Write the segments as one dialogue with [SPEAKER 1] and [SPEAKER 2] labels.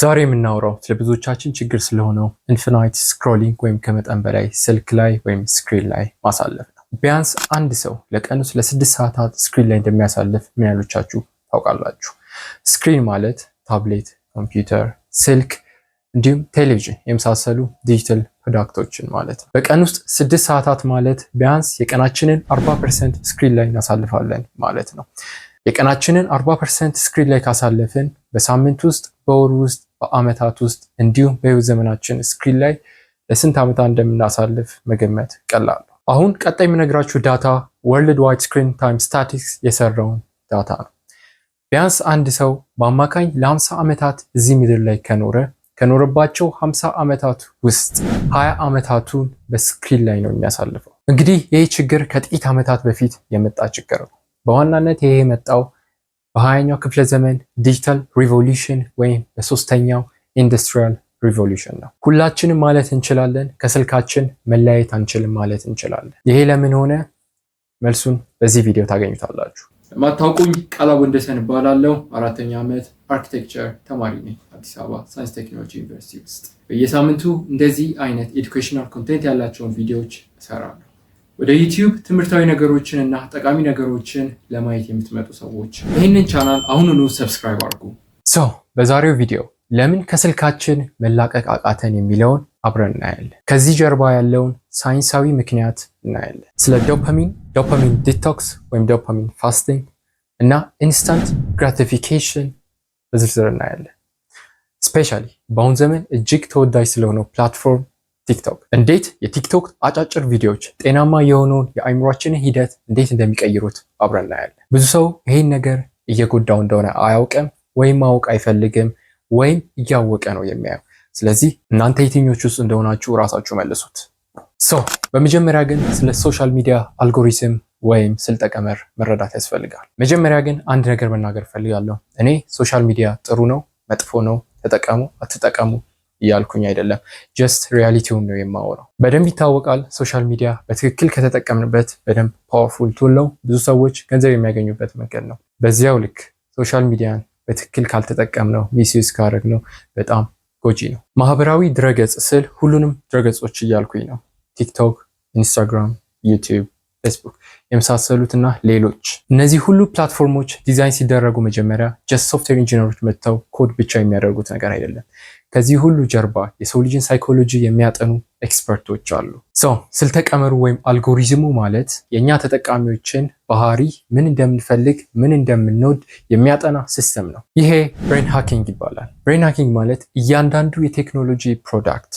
[SPEAKER 1] ዛሬ የምናወራው ስለብዙዎቻችን ችግር ስለሆነው ኢንፊናይት ስክሮሊንግ ወይም ከመጠን በላይ ስልክ ላይ ወይም ስክሪን ላይ ማሳለፍ ነው። ቢያንስ አንድ ሰው ለቀኑ ለ6 ሰዓታት ስክሪን ላይ እንደሚያሳልፍ ምን ያህሎቻችሁ ታውቃላችሁ? ስክሪን ማለት ታብሌት፣ ኮምፒውተር፣ ስልክ እንዲሁም ቴሌቪዥን የመሳሰሉ ዲጂታል ፕሮዳክቶችን ማለት ነው። በቀን ውስጥ 6 ሰዓታት ማለት ቢያንስ የቀናችንን 40% ስክሪን ላይ እናሳልፋለን ማለት ነው። የቀናችንን 40% ስክሪን ላይ ካሳለፍን በሳምንት ውስጥ፣ በወር ውስጥ፣ በአመታት ውስጥ እንዲሁም በህይወት ዘመናችን ስክሪን ላይ ለስንት ዓመታት እንደምናሳልፍ መገመት ቀላል ነው። አሁን ቀጣይ የምነግራችሁ ዳታ ወርልድ ዋይድ ስክሪን ታይም ስታቲክስ የሰራውን ዳታ ነው። ቢያንስ አንድ ሰው በአማካኝ ለ50 ዓመታት እዚህ ምድር ላይ ከኖረባቸው 50 ዓመታት ውስጥ 20 ዓመታቱን በስክሪን ላይ ነው የሚያሳልፈው። እንግዲህ ይህ ችግር ከጥቂት ዓመታት በፊት የመጣ ችግር ነው። በዋናነት ይሄ የመጣው በ20ኛው ክፍለ ዘመን ዲጂታል ሪቮሉሽን ወይም በሶስተኛው ኢንዱስትሪያል ሪቮሉሽን ነው። ሁላችንም ማለት እንችላለን ከስልካችን መለያየት አንችልም ማለት እንችላለን። ይሄ ለምን ሆነ? መልሱን በዚህ ቪዲዮ ታገኙታላችሁ። ለማታውቁኝ ቃላብ ወንደሰን እባላለሁ። 4ኛ ዓመት አርኪቴክቸር ተማሪ ነኝ አዲስ አበባ ሳይንስ ቴክኖሎጂ ዩኒቨርሲቲ ውስጥ። በየሳምንቱ እንደዚህ አይነት ኤዱኬሽናል ኮንቴንት ያላቸውን ቪዲዮዎች እሰራለሁ። ወደ ዩቲዩብ ትምህርታዊ ነገሮችን እና ጠቃሚ ነገሮችን ለማየት የምትመጡ ሰዎች ይህንን ቻናል አሁኑኑ ሰብስክራይብ አድርጉ። በዛሬው ቪዲዮ ለምን ከስልካችን መላቀቅ አቃተን የሚለውን አብረን እናያለን። ከዚህ ጀርባ ያለውን ሳይንሳዊ ምክንያት እናያለን። ስለ ዶፓሚን ዲቶክስ ወይም ዶፓሚን ፋስቲንግ እና ኢንስታንት ግራቲፊኬሽን በዝርዝር እናያለን። ስፔሻሊ በአሁን ዘመን እጅግ ተወዳጅ ስለሆነው ፕላትፎርም ቲክቶክ፣ እንዴት የቲክቶክ አጫጭር ቪዲዮዎች ጤናማ የሆነውን የአእምሯችንን ሂደት እንዴት እንደሚቀይሩት አብረን እናያለን። ብዙ ሰው ይሄን ነገር እየጎዳው እንደሆነ አያውቅም ወይም ማወቅ አይፈልግም ወይም እያወቀ ነው የሚያየው። ስለዚህ እናንተ የትኞቹ ውስጥ እንደሆናችሁ ራሳችሁ መልሱት። በመጀመሪያ ግን ስለ ሶሻል ሚዲያ አልጎሪዝም ወይም ስልጠ ቀመር መረዳት ያስፈልጋል። መጀመሪያ ግን አንድ ነገር መናገር ፈልጋለሁ። እኔ ሶሻል ሚዲያ ጥሩ ነው መጥፎ ነው ተጠቀሙ አትጠቀሙ እያልኩኝ አይደለም። ጀስት ሪያሊቲውን ነው የማወራው። በደንብ ይታወቃል ሶሻል ሚዲያ በትክክል ከተጠቀምንበት በደንብ ፓወርፉል ቱል ነው። ብዙ ሰዎች ገንዘብ የሚያገኙበት መንገድ ነው። በዚያው ልክ ሶሻል ሚዲያን በትክክል ካልተጠቀምነው ሚስዩዝ ካደረግነው በጣም ጎጂ ነው። ማህበራዊ ድረገጽ ስል ሁሉንም ድረገጾች እያልኩኝ ነው። ቲክቶክ፣ ኢንስታግራም፣ ዩቲዩብ፣ ፌስቡክ የመሳሰሉትና ሌሎች። እነዚህ ሁሉ ፕላትፎርሞች ዲዛይን ሲደረጉ መጀመሪያ ጀስት ሶፍትዌር ኢንጂነሮች መጥተው ኮድ ብቻ የሚያደርጉት ነገር አይደለም። ከዚህ ሁሉ ጀርባ የሰው ልጅን ሳይኮሎጂ የሚያጠኑ ኤክስፐርቶች አሉ። ስልተ ቀመሩ ወይም አልጎሪዝሙ ማለት የእኛ ተጠቃሚዎችን ባህሪ፣ ምን እንደምንፈልግ፣ ምን እንደምንወድ የሚያጠና ሲስተም ነው። ይሄ ብሬን ሃኪንግ ይባላል። ብሬን ሃኪንግ ማለት እያንዳንዱ የቴክኖሎጂ ፕሮዳክት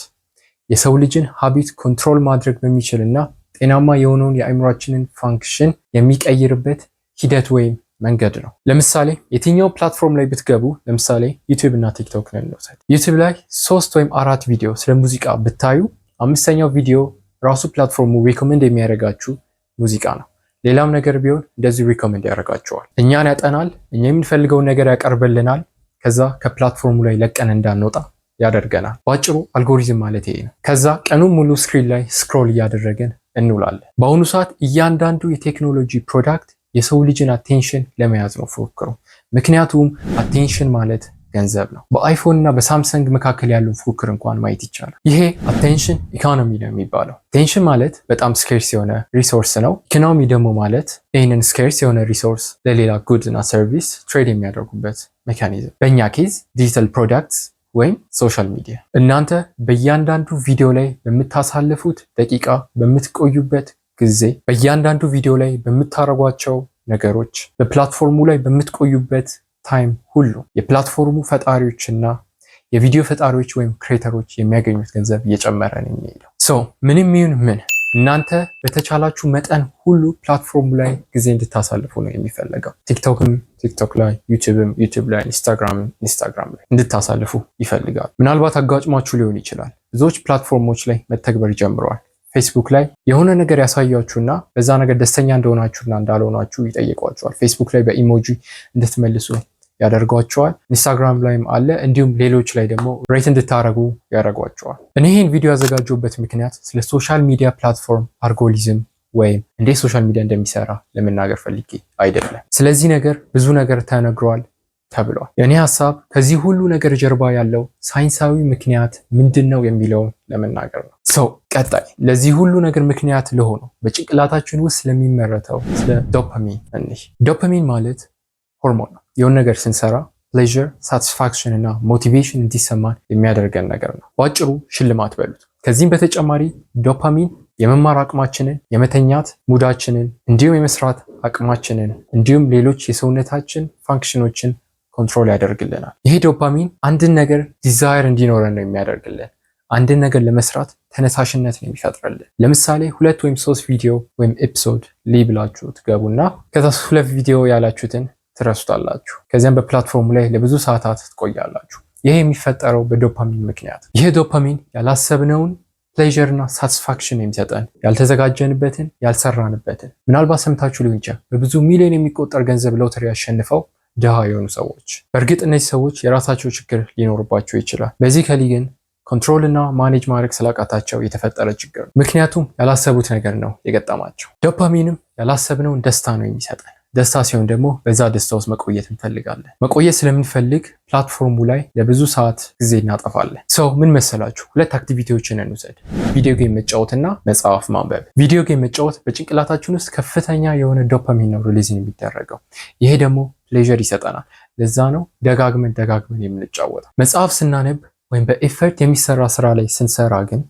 [SPEAKER 1] የሰው ልጅን ሀቢት ኮንትሮል ማድረግ በሚችል እና ጤናማ የሆነውን የአእምሯችንን ፋንክሽን የሚቀይርበት ሂደት ወይም መንገድ ነው። ለምሳሌ የትኛው ፕላትፎርም ላይ ብትገቡ፣ ለምሳሌ ዩቲዩብ እና ቲክቶክ ነን እንውሰድ። ዩቲዩብ ላይ 3 ወይም 4 ቪዲዮ ስለ ሙዚቃ ብታዩ 5ኛው ቪዲዮ ራሱ ፕላትፎርሙ ሪኮመንድ የሚያደርጋችሁ ሙዚቃ ነው። ሌላም ነገር ቢሆን እንደዚህ ሪኮመንድ ያደርጋቸዋል። እኛን ያጠናል፣ እኛ የምንፈልገውን ነገር ያቀርብልናል። ከዛ ከፕላትፎርሙ ላይ ለቀን እንዳንወጣ ያደርገናል። በአጭሩ አልጎሪዝም ማለት ይሄ ነው። ከዛ ቀኑን ሙሉ ስክሪን ላይ ስክሮል እያደረግን እንውላለን። በአሁኑ ሰዓት እያንዳንዱ የቴክኖሎጂ ፕሮዳክት የሰው ልጅን አቴንሽን ለመያዝ ነው ፉክክሩ። ምክንያቱም አቴንሽን ማለት ገንዘብ ነው። በአይፎን እና በሳምሰንግ መካከል ያለውን ፉክክር እንኳን ማየት ይቻላል። ይሄ አቴንሽን ኢኮኖሚ ነው የሚባለው። አቴንሽን ማለት በጣም ስኬርስ የሆነ ሪሶርስ ነው። ኢኮኖሚ ደግሞ ማለት ይህንን ስኬርስ የሆነ ሪሶርስ ለሌላ ጉድ እና ሰርቪስ ትሬድ የሚያደርጉበት ሜካኒዝም። በእኛ ኬዝ ዲጂታል ፕሮዳክትስ ወይም ሶሻል ሚዲያ። እናንተ በእያንዳንዱ ቪዲዮ ላይ በምታሳልፉት ደቂቃ፣ በምትቆዩበት ጊዜ፣ በእያንዳንዱ ቪዲዮ ላይ በምታደርጓቸው ነገሮች፣ በፕላትፎርሙ ላይ በምትቆዩበት ታይም ሁሉ የፕላትፎርሙ ፈጣሪዎችና የቪዲዮ ፈጣሪዎች ወይም ክሬተሮች የሚያገኙት ገንዘብ እየጨመረ ነው የሚሄደው። ምንም ይሁን ምን እናንተ በተቻላችሁ መጠን ሁሉ ፕላትፎርሙ ላይ ጊዜ እንድታሳልፉ ነው የሚፈለገው። ቲክቶክም ቲክቶክ ላይ፣ ዩቲዩብ ላይ፣ ኢንስታግራም ላይ እንድታሳልፉ ይፈልጋል። ምናልባት አጋጭሟችሁ ሊሆን ይችላል። ብዙዎች ፕላትፎርሞች ላይ መተግበር ጀምረዋል። ፌስቡክ ላይ የሆነ ነገር ያሳያችሁና በዛ ነገር ደስተኛ እንደሆናችሁና እንዳልሆናችሁ ይጠይቋችኋል። ፌስቡክ ላይ በኢሞጂ እንድትመልሱ ያደርጓቸዋል። ኢንስታግራም ላይም አለ። እንዲሁም ሌሎች ላይ ደግሞ ሬት እንድታረጉ ያደርጓቸዋል። እኔ ይህን ቪዲዮ ያዘጋጀሁበት ምክንያት ስለ ሶሻል ሚዲያ ፕላትፎርም አልጎሪዝም ወይም እንዴት ሶሻል ሚዲያ እንደሚሰራ ለመናገር ፈልጌ አይደለም። ስለዚህ ነገር ብዙ ነገር ተነግሯል፣ ተብሏል። የእኔ ሀሳብ ከዚህ ሁሉ ነገር ጀርባ ያለው ሳይንሳዊ ምክንያት ምንድን ነው የሚለውን ለመናገር ነው። ሰው ቀጣይ ለዚህ ሁሉ ነገር ምክንያት ለሆነው በጭንቅላታችን ውስጥ ስለሚመረተው ስለ ዶፓሚን እንይ። ዶፓሚን ማለት ሆርሞን ነው። የሆነ ነገር ስንሰራ ፕሌዥር፣ ሳቲስፋክሽን እና ሞቲቬሽን እንዲሰማን የሚያደርገን ነገር ነው። በአጭሩ ሽልማት በሉት። ከዚህም በተጨማሪ ዶፓሚን የመማር አቅማችንን፣ የመተኛት ሙዳችንን፣ እንዲሁም የመስራት አቅማችንን እንዲሁም ሌሎች የሰውነታችን ፋንክሽኖችን ኮንትሮል ያደርግልናል። ይሄ ዶፓሚን አንድን ነገር ዲዛየር እንዲኖረን ነው የሚያደርግልን። አንድን ነገር ለመስራት ተነሳሽነት ነው የሚፈጥርልን። ለምሳሌ 2 ወይም 3 ቪዲዮ ወይም ኤፒሶድ ብላችሁ ትገቡና ከዛ 2 ቪዲዮ ያላችሁትን ትረሱታላችሁ። ከዚያም በፕላትፎርሙ ላይ ለብዙ ሰዓታት ትቆያላችሁ። ይሄ የሚፈጠረው በዶፓሚን ምክንያት። ይሄ ዶፓሚን ያላሰብነውን ፕሌዥር እና ሳቲስፋክሽን የሚሰጠን ያልተዘጋጀንበትን ያልሰራንበትን። ምናልባት ሰምታችሁ ሊሆን ይችላል በብዙ ሚሊዮን የሚቆጠር ገንዘብ ሎተሪ ያሸንፈው ድሃ የሆኑ ሰዎች። በእርግጥ እነዚህ ሰዎች የራሳቸው ችግር ሊኖርባቸው ይችላል። በዚካሊ ግን ኮንትሮል እና ማኔጅ ማድረግ ስላቃታቸው የተፈጠረ ችግር ነው። ምክንያቱም ያላሰቡት ነገር ነው የገጠማቸው። ዶፓሚንም ያላሰብነውን ደስታ ነው የሚሰጠን። ደስታ ሲሆን ደግሞ በዛ ደስታ ውስጥ መቆየት እንፈልጋለን። መቆየት ስለምንፈልግ ፕላትፎርሙ ላይ ለብዙ ሰዓት ጊዜ እናጠፋለን። ሰው ምን መሰላችሁ? 2 አክቲቪቲዎችን እንውሰድ። ቪዲዮ ጌም መጫወትና መጽሐፍ ማንበብ። ቪዲዮ ጌም መጫወት በጭንቅላታችን ውስጥ ከፍተኛ የሆነ ዶፓሚን ነው ሪሊዝ የሚደረገው። ይሄ ደግሞ ፕሌዥር ይሰጠናል። ለዛ ነው ደጋግመን የምንጫወተው። መጽሐፍ ስናነብ ወይም በኤፈርት የሚሰራ ስራ ላይ ስንሰራ ግን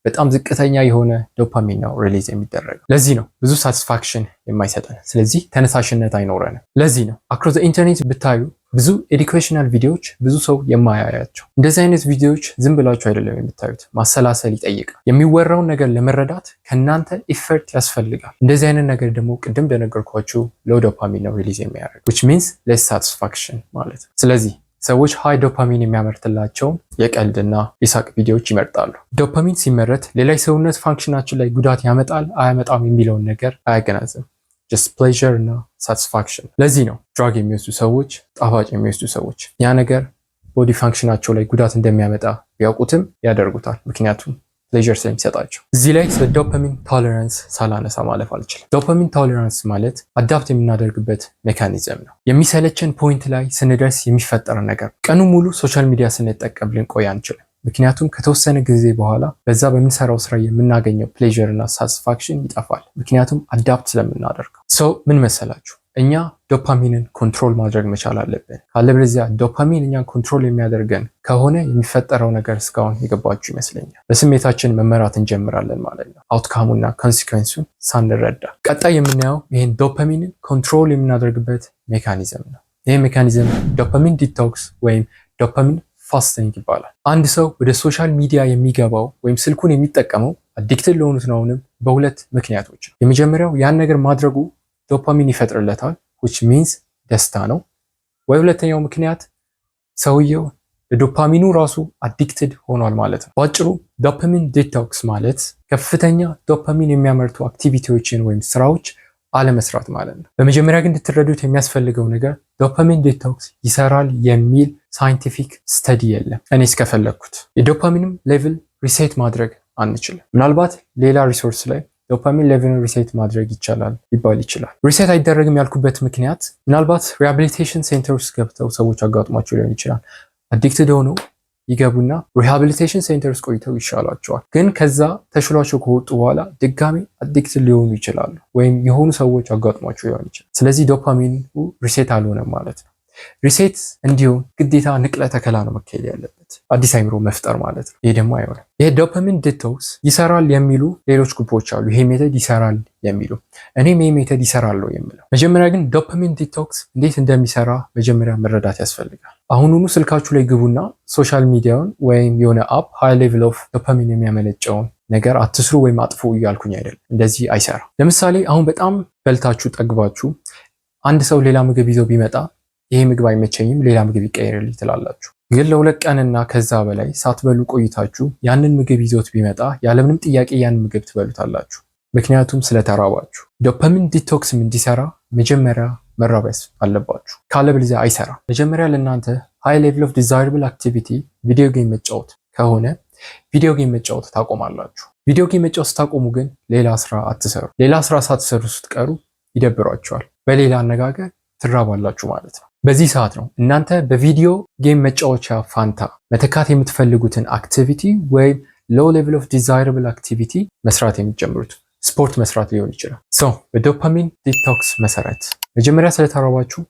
[SPEAKER 1] በጣም ዝቅተኛ የሆነ ዶፓሚን ነው ሪሊዝ የሚደረገው። ለዚህ ነው ብዙ ሳቲስፋክሽን የማይሰጠን። ስለዚህ ተነሳሽነት አይኖረንም። ለዚህ ነው አክሮስ ኢንተርኔት ብታዩ ብዙ ኤዱኬሽናል ቪዲዮዎች ብዙ ሰው የማያያቸው። እንደዚህ አይነት ቪዲዮዎች ዝም ብላችሁ አይደለም የምታዩት፣ ማሰላሰል ይጠይቃል። የሚወራውን ነገር ለመረዳት ከእናንተ ኢፈርት ያስፈልጋል። እንደዚህ አይነት ነገር ደግሞ ቅድም እንደነገርኳችሁ ሎው ዶፓሚን ነው ሪሊዝ የሚያደርግ which means less satisfaction ማለት ነው። ስለዚህ ሰዎች ሃይ ዶፓሚን የሚያመርትላቸውን የቀልድና የሳቅ ቪዲዮዎች ይመርጣሉ። ዶፓሚን ሲመረት ሌላ የሰውነት ፋንክሽናችን ላይ ጉዳት ያመጣል አያመጣም የሚለውን ነገር አያገናዝም። just pleasure እና satisfaction። ለዚህ ነው ድራግ የሚወስዱ ሰዎች፣ ጣፋጭ የሚወስዱ ሰዎች ያ ነገር ቦዲ ፋንክሽናቸው ላይ ጉዳት እንደሚያመጣ ቢያውቁትም ያደርጉታል። ምክንያቱም ፕሌዥር ስለሚሰጣቸው። እዚህ ላይ ስለ ዶፓሚን ቶለራንስ ሳላነሳ ማለፍ አልችልም። ዶፓሚን ቶለራንስ ማለት አዳፕት የምናደርግበት ሜካኒዝም ነው። የሚሰለችን ፖይንት ላይ ስንደርስ የሚፈጠር ነገር። ቀኑ ሙሉ ሶሻል ሚዲያ ስንጠቀም ልንቆይ አንችልም። ምክንያቱም ከተወሰነ ጊዜ በኋላ በዛ በምንሰራው ስራ የምናገኘው ፕሌዥር እና ሳቲስፋክሽን ይጠፋል። ምክንያቱም አዳፕት ስለምናደርገው። ሰው ምን መሰላችሁ? እኛ ዶፓሚንን ኮንትሮል ማድረግ መቻል አለብን። ካለበለዚያ ዶፓሚን እኛን ኮንትሮል የሚያደርገን ከሆነ የሚፈጠረው ነገር እስካሁን የገባችሁ ይመስለኛል። በስሜታችን መመራት እንጀምራለን ማለት ነው፣ አውትካሙና ኮንሲኩዌንሱን ሳንረዳ። ቀጣይ የምናየው ይህን ዶፓሚንን ኮንትሮል የምናደርግበት ሜካኒዝም ነው። ይህ ሜካኒዝም ዶፓሚን ዲቶክስ ወይም ዶፓሚን ፋስቲንግ ይባላል። አንድ ሰው ወደ ሶሻል ሚዲያ የሚገባው ወይም ስልኩን የሚጠቀመው አዲክትድ ለሆኑት ነውንም በሁለት ምክንያቶች ነው። የመጀመሪያው ያን ነገር ማድረጉ ዶፓሚን ይፈጥርለታል which means ደስታ ነው። ወይ ሁለተኛው ምክንያት ሰውየው ለዶፓሚኑ ራሱ አዲክትድ ሆኗል ማለት ነው። በአጭሩ ዶፓሚን ዲቶክስ ማለት ከፍተኛ ዶፓሚን የሚያመርቱ አክቲቪቲዎችን ወይም ስራዎች አለመስራት ማለት ነው። በመጀመሪያ ግን እንድትረዱት የሚያስፈልገው ነገር ዶፓሚን ዲቶክስ ይሰራል የሚል ሳይንቲፊክ ስተዲ የለም። እኔ እስከፈለግኩት የዶፓሚንም ሌቭል ሪሴት ማድረግ አንችልም። ምናልባት ሌላ ሪሶርስ ላይ ዶፓሚን ሌቭልን ሪሴት ማድረግ ይቻላል ሊባል ይችላል። ሪሴት አይደረግም ያልኩበት ምክንያት ምናልባት ሪሃቢሊቴሽን ሴንተር ውስጥ ገብተው ሰዎች አጋጥሟቸው ሊሆን ይችላል። አዲክትድ ሆነው ይገቡና ሪሃቢሊቴሽን ሴንተር ውስጥ ቆይተው ይሻላቸዋል። ግን ከዛ ተሽሏቸው ከወጡ በኋላ ድጋሚ አዲክትድ ሊሆኑ ይችላሉ፣ ወይም የሆኑ ሰዎች አጋጥሟቸው ሊሆን ይችላል። ስለዚህ ዶፓሚኑ ሪሴት አልሆነም ማለት ነው። ሪሴት እንዲሁም ግዴታ ንቅለ ተከላ ነው መካሄድ ያለበት፣ አዲስ አይምሮ መፍጠር ማለት ነው። ይሄ ደግሞ አይሆንም። ይሄ ዶፓሚን ዲቶክስ ይሰራል የሚሉ ሌሎች ግሩፖች አሉ። ይሄ ሜተድ ይሰራል የሚሉ፣ እኔም ይሄ ሜተድ ይሰራል የምለው። መጀመሪያ ግን ዶፓሚን ዲቶክስ እንዴት እንደሚሰራ መጀመሪያ መረዳት ያስፈልጋል። አሁኑኑ ስልካችሁ ላይ ግቡና ሶሻል ሚዲያውን ወይም የሆነ አፕ ሃይ ሌቭል ኦፍ ዶፓሚን የሚያመነጨውን ነገር አትስሩ ወይም አጥፉ እያልኩኝ አይደለም። እንደዚህ አይሰራም። ለምሳሌ አሁን በጣም በልታችሁ ጠግባችሁ አንድ ሰው ሌላ ምግብ ይዞ ቢመጣ ይሄ ምግብ አይመቸኝም ሌላ ምግብ ይቀየርልኝ ትላላችሁ። ግን ለ2 ቀንና ከዛ በላይ ሳትበሉ ቆይታችሁ ያንን ምግብ ይዞት ቢመጣ ያለምንም ጥያቄ ያንን ምግብ ትበሉታላችሁ፣ ምክንያቱም ስለተራባችሁ። ዶፓሚን ዲቶክስም እንዲሰራ መጀመሪያ መራበስ አለባችሁ፣ ካለበለዚያ አይሰራ። መጀመሪያ ለእናንተ ሃይ ሌቭል ኦፍ ዲዛይረብል አክቲቪቲ ቪዲዮ ጌም መጫወት ከሆነ ቪዲዮ ጌም መጫወት ታቆማላችሁ። ቪዲዮ ጌም መጫወት ስታቆሙ ግን ሌላ ስራ አትሰሩ። ሌላ ስራ ሳትሰሩ ስትቀሩ ይደብሯችኋል። በሌላ አነጋገር ትራባላችሁ ማለት ነው። በዚህ ሰዓት ነው እናንተ በቪዲዮ ጌም መጫወቻ ፋንታ መተካት የምትፈልጉትን አክቲቪቲ ወይም ሎው ሌቭል ኦፍ ዲዛይረብል አክቲቪቲ መስራት የሚጀምሩት። ስፖርት መስራት ሊሆን ይችላል። በዶፓሚን ዲቶክስ መሰረት መጀመሪያ ስለተራባችሁ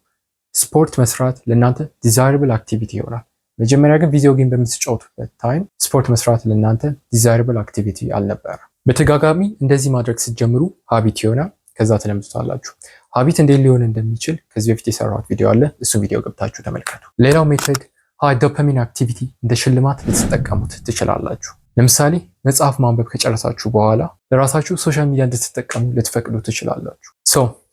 [SPEAKER 1] ስፖርት መስራት ለእናንተ ዲዛይረብል አክቲቪቲ ይሆናል። መጀመሪያ ግን ቪዲዮ ጌም በምትጫወቱበት ታይም ስፖርት መስራት ለእናንተ ዲዛይረብል አክቲቪቲ አልነበረም። በተጋጋሚ እንደዚህ ማድረግ ስትጀምሩ ሀቢት ይሆናል። ከዛ ትለምዱታላችሁ። ሀቢት እንዴት ሊሆን እንደሚችል ከዚህ በፊት የሰራሁት ቪዲዮ አለ። እሱን ቪዲዮ ገብታችሁ ተመልከቱ። ሌላው ሜተድ ሃይ ዶፓሚን አክቲቪቲ እንደ ሽልማት ልትጠቀሙት ትችላላችሁ። ለምሳሌ መጽሐፍ ማንበብ ከጨረሳችሁ በኋላ ለራሳችሁ ሶሻል ሚዲያ እንድትጠቀሙ ልትፈቅዱ ትችላላችሁ።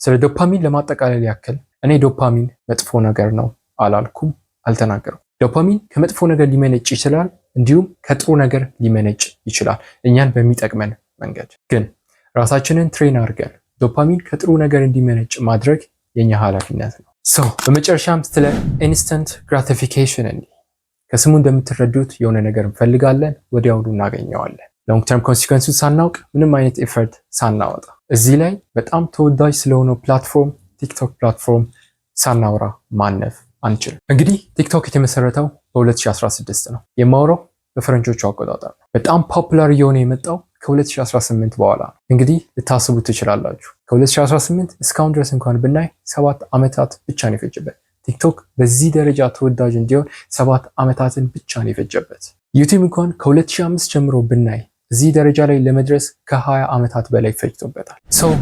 [SPEAKER 1] ስለ ዶፓሚን ለማጠቃለል ያክል እኔ ዶፓሚን መጥፎ ነገር ነው አላልኩም፣ አልተናገርኩም። ዶፓሚን ከመጥፎ ነገር ሊመነጭ ይችላል፣ እንዲሁም ከጥሩ ነገር ሊመነጭ ይችላል፣ እኛን በሚጠቅመን መንገድ። ግን ራሳችንን ትሬን አድርገን ዶፓሚን ከጥሩ ነገር እንዲመነጭ ማድረግ የኛ ኃላፊነት ነው። በመጨረሻም ስለ ኢንስተንት ግራቲፊኬሽን ከስሙ እንደምትረዱት የሆነ ነገር እንፈልጋለን፣ ወዲያውኑ እናገኘዋለን። ሎንግ ተርም ኮንሲኩዌንሱን ሳናውቅ ምንም አይነት ኤፈርት ሳናወጣ። እዚህ ላይ በጣም ተወዳጅ ስለሆነው ፕላትፎርም ቲክቶክ ፕላትፎርም ሳናወራ ማነፍ አንችልም። እንግዲህ ቲክቶክ የተመሰረተው በ2016 ነው። የማውራው በፈረንጆቹ አቆጣጠር ነው። በጣም ፖፑላር እየሆነ የመጣው ከ2018 በኋላ ነው። እንግዲህ ልታስቡ ትችላላችሁ። ከ2018 እስካሁን ድረስ እንኳን ብናይ 7 ዓመታት ብቻ ነው የፈጀበት። ቲክቶክ በዚህ ደረጃ ተወዳጅ እንዲሆን 7 ዓመታትን ብቻ ነው የፈጀበት። ዩቲዩብ እንኳን ከ2005 ጀምሮ ብናይ እዚህ ደረጃ ላይ ለመድረስ ከ20 ዓመታት በላይ ፈጅቶበታል።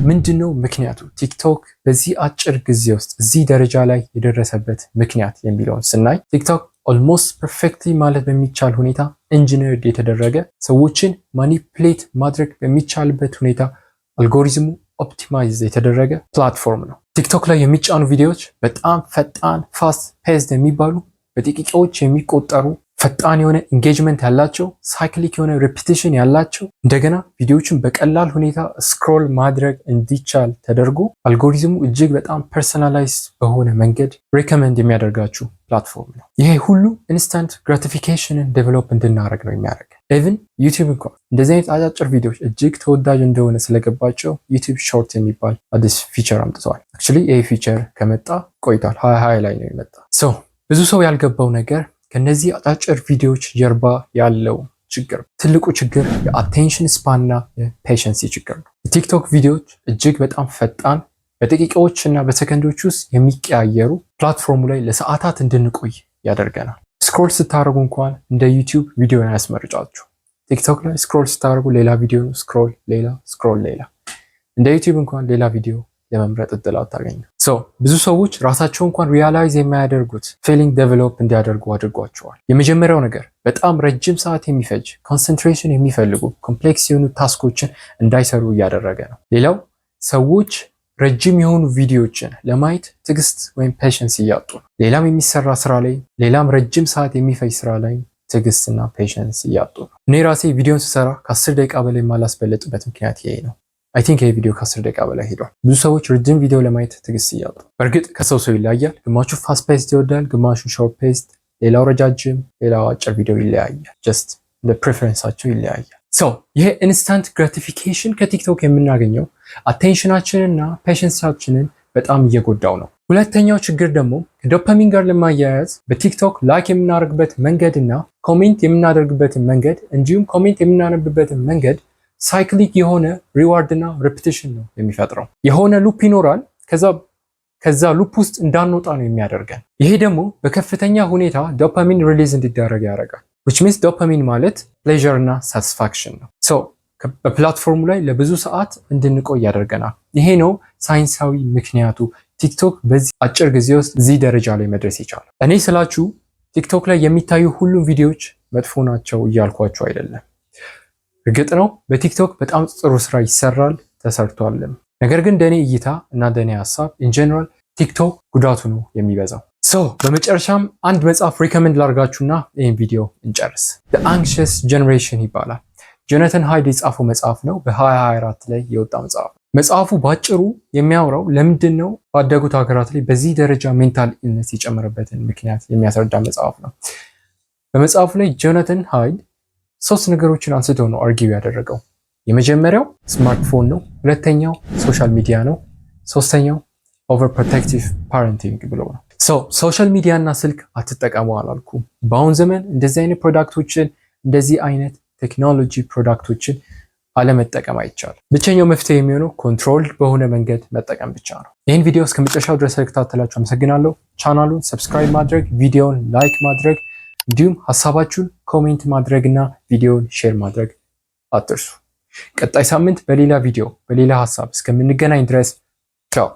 [SPEAKER 1] ምንድነው ምክንያቱ? ቲክቶክ በዚህ አጭር ጊዜ ውስጥ እዚህ ደረጃ ላይ የደረሰበት ምክንያት የሚለውን ስናይ ቲክቶክ ኦልሞስት ፐርፌክትሊ ማለት በሚቻል ሁኔታ ኢንጂነርድ የተደረገ ሰዎችን ማኒፕሌት ማድረግ በሚቻልበት ሁኔታ አልጎሪዝሙ ኦፕቲማይዝ የተደረገ ፕላትፎርም ነው። ቲክቶክ ላይ የሚጫኑ ቪዲዮዎች በጣም ፈጣን ፋስት ፔስድ የሚባሉ በደቂቃዎች የሚቆጠሩ ፈጣን የሆነ ኢንጌጅመንት ያላቸው ሳይክሊክ የሆነ ሬፒቲሽን ያላቸው እንደገና ቪዲዮዎችን በቀላል ሁኔታ ስክሮል ማድረግ እንዲቻል ተደርጎ አልጎሪዝሙ እጅግ በጣም ፐርሰናላይዝ በሆነ መንገድ ሬኮመንድ የሚያደርጋችሁ ፕላትፎርም ነው። ይሄ ሁሉ ኢንስታንት ግራቲፊኬሽንን ዴቨሎፕ እንድናደርግ ነው የሚያደርግ። ኢቭን ዩቲዩብ እንኳን እንደዚህ አይነት አጫጭር ቪዲዮዎች እጅግ ተወዳጅ እንደሆነ ስለገባቸው ዩቲዩብ ሾርት የሚባል አዲስ ፊቸር አምጥተዋል። አክቹዋሊ ይሄ ፊቸር ከመጣ ቆይቷል፣ 2020 ላይ ነው የመጣ። ብዙ ሰው ያልገባው ነገር ከነዚህ አጫጭር ቪዲዮዎች ጀርባ ያለው ችግር፣ ትልቁ ችግር የአቴንሽን ስፓንና የፔሸንሲ ችግር ነው። የቲክቶክ ቪዲዮዎች እጅግ በጣም ፈጣን፣ በደቂቃዎች እና በሰከንዶች ውስጥ የሚቀያየሩ ፕላትፎርሙ ላይ ለሰዓታት እንድንቆይ ያደርገናል። ስክሮል ስታደርጉ እንኳን እንደ ዩቲዩብ ቪዲዮ ያስመርጫችሁ። ቲክቶክ ላይ ስክሮል ስታደርጉ ሌላ ቪዲዮ ስክሮል፣ ሌላ ስክሮል፣ ሌላ። እንደ ዩቲዩብ እንኳን ሌላ ቪዲዮ ለመምረጥ እድል አታገኙ። ብዙ ሰዎች ራሳቸው እንኳን ሪያላይዝ የማያደርጉት ፊሊንግ ዴቨሎፕ እንዲያደርጉ አድርጓቸዋል። የመጀመሪያው ነገር በጣም ረጅም ሰዓት የሚፈጅ ኮንሰንትሬሽን የሚፈልጉ ኮምፕሌክስ የሆኑ ታስኮችን እንዳይሰሩ እያደረገ ነው። ሌላው ሰዎች ረጅም የሆኑ ቪዲዮዎችን ለማየት ትዕግስት ወይም ፔሸንስ እያጡ ነው። ሌላም የሚሰራ ስራ ላይ፣ ሌላም ረጅም ሰዓት የሚፈጅ ስራ ላይ ትዕግስትና ፔሸንስ እያጡ ነው። እኔ ራሴ ቪዲዮን ስሰራ ከ10 ደቂቃ በላይ የማላስበለጥበት ምክንያት ይሄ ነው። አይ ቲንክ ይሄ ቪዲዮ ከ10 ደቂቃ በላይ ሄዷል። ብዙ ሰዎች ረጅም ቪዲዮ ለማየት ትዕግስት እያጡ። በእርግጥ ከሰው ሰው ይለያያል። ግማሹ ፋስት ፔስት ይወዳል፣ ግማሹ ሾርት ፔስት፣ ሌላው ረጃጅም፣ ሌላው አጭር ቪዲዮ ይለያያል። ጀስት እንደ ፕሬፈረንሳቸው ይለያያል። ይሄ ኢንስታንት ግራቲፊኬሽን ከቲክቶክ የምናገኘው አቴንሽናችንና ፔሸንሳችንን በጣም እየጎዳው ነው። ሁለተኛው ችግር ደግሞ ከዶፓሚን ጋር ለማያያዝ በቲክቶክ ላይክ የምናደርግበት መንገድና ኮሜንት የምናደርግበትን መንገድ እንዲሁም ኮሜንት የምናነብበትን መንገድ ሳይክሊክ የሆነ ሪዋርድ እና ሬፒቲሽን ነው የሚፈጥረው። የሆነ ሉፕ ይኖራል፣ ከዛ ሉፕ ውስጥ እንዳንወጣ ነው የሚያደርገን። ይሄ ደግሞ በከፍተኛ ሁኔታ ዶፓሚን ሪሊዝ እንዲደረግ ያደርጋል። which means ዶፓሚን ማለት ፕሌዠር እና ሳቲስፋክሽን ነው። በፕላትፎርሙ ላይ ለብዙ ሰዓት እንድንቆይ ያደርገናል። ይሄ ነው ሳይንሳዊ ምክንያቱ ቲክቶክ በዚህ አጭር ጊዜ ውስጥ እዚህ ደረጃ ላይ መድረስ ይቻላል። እኔ ስላችሁ ቲክቶክ ላይ የሚታዩ ሁሉም ቪዲዮዎች መጥፎ ናቸው እያልኳቸው አይደለም። እርግጥ ነው በቲክቶክ በጣም ጥሩ ስራ ይሰራል፣ ተሰርቷልም። ነገር ግን እንደኔ እይታ እና እንደኔ ሀሳብ ኢን ጀነራል ቲክቶክ ጉዳቱ ነው የሚበዛው። በመጨረሻም አንድ መጽሐፍ ሪከመንድ ላርጋችሁና ይህን ቪዲዮ እንጨርስ። The Anxious Generation ይባላል። ጆናተን ሃይድ የጻፈው መጽሐፍ ነው። በ2024 ላይ የወጣ መጽሐፍ። መጽሐፉ ባጭሩ የሚያወራው ለምንድን ነው ባደጉት ሀገራት ላይ በዚህ ደረጃ ሜንታል ኢልነስ የጨመረበትን ምክንያት የሚያስረዳ መጽሐፍ ነው። በመጽሐፉ ላይ ጆናተን ሃይድ 3 ነገሮችን አንስቶ ነው አርጊው ያደረገው። የመጀመሪያው ስማርትፎን ነው፣ ሁለተኛው ሶሻል ሚዲያ ነው፣ ሶስተኛው ኦቨር ፕሮቴክቲቭ ፓረንቲንግ ብሎ ነው። ሶሻል ሚዲያ እና ስልክ አትጠቀሙ አላልኩም። በአሁን ዘመን እንደዚህ አይነት ፕሮዳክቶችን እንደዚህ አይነት ቴክኖሎጂ ፕሮዳክቶችን አለመጠቀም አይቻልም። ብቸኛው መፍትሄ የሚሆነው ኮንትሮልድ በሆነ መንገድ መጠቀም ብቻ ነው። ይህን ቪዲዮ እስከ መጨረሻው ድረስ ተከታተላችሁ አመሰግናለሁ። ቻናሉን ሰብስክራይብ ማድረግ፣ ቪዲዮውን ላይክ ማድረግ እንዲሁም ሀሳባችሁን ኮሜንት ማድረግ እና ቪዲዮውን ሼር ማድረግ አትርሱ። ቀጣይ ሳምንት በሌላ ቪዲዮ በሌላ ሀሳብ እስከምንገናኝ ድረስ ቻው።